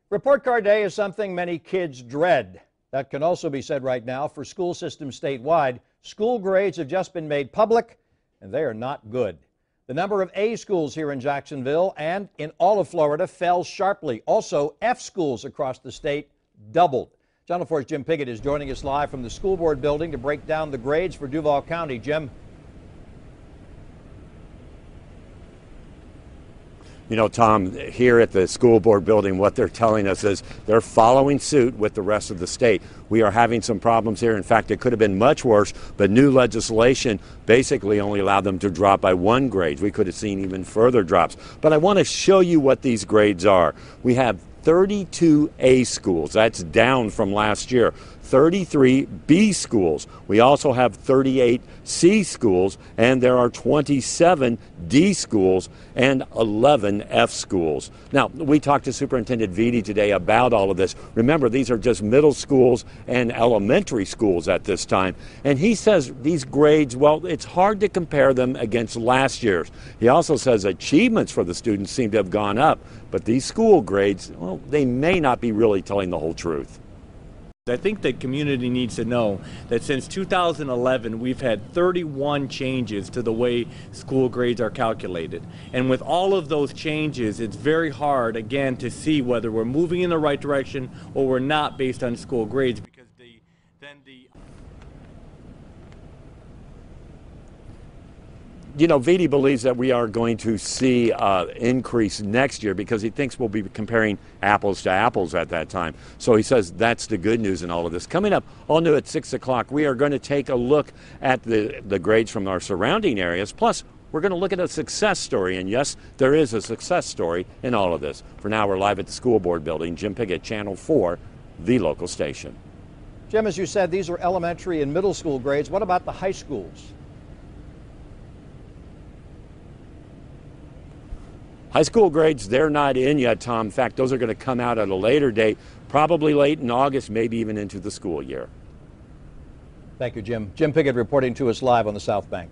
Report card day is something many kids dread. That can also be said right now for school systems statewide. School grades have just been made public, and they are not good. The number of A schools here in Jacksonville and in all of Florida fell sharply. Also, F schools across the state doubled. Channel 4's Jim Piggott is joining us live from the school board building to break down the grades for Duval County. Jim. You know, Tom, here at the school board building, what they're telling us is they're following suit with the rest of the state. We are having some problems here. In fact, it could have been much worse, but new legislation basically only allowed them to drop by 1 grade. We could have seen even further drops. But I want to show you what these grades are. We have 32 A schools. That's down from last year. 33 B schools. We also have 38 C schools, and there are 27 D schools and 11 F schools. Now, we talked to Superintendent Vitti today about all of this. Remember, these are just middle schools and elementary schools at this time. And he says these grades, well, it's hard to compare them against last year's. He also says achievements for the students seem to have gone up, but these school grades, well, they may not be really telling the whole truth. I think the community needs to know that since 2011, we've had 31 changes to the way school grades are calculated. And with all of those changes, it's very hard, again, to see whether we're moving in the right direction or we're not based on school grades. Because You know, Vitti believes that we are going to see increase next year because he thinks we'll be comparing apples to apples at that time. So he says that's the good news in all of this. Coming up, all new at 6 o'clock, we are going to take a look at the grades from our surrounding areas. Plus, we're going to look at a success story. And yes, there is a success story in all of this. For now, we're live at the school board building. Jim Piggott, Channel 4, the local station. Jim, as you said, these are elementary and middle school grades. What about the high schools? High school grades, they're not in yet, Tom. In fact, those are going to come out at a later date, probably late in August, maybe even into the school year. Thank you, Jim. Jim Piggott reporting to us live on the South Bank.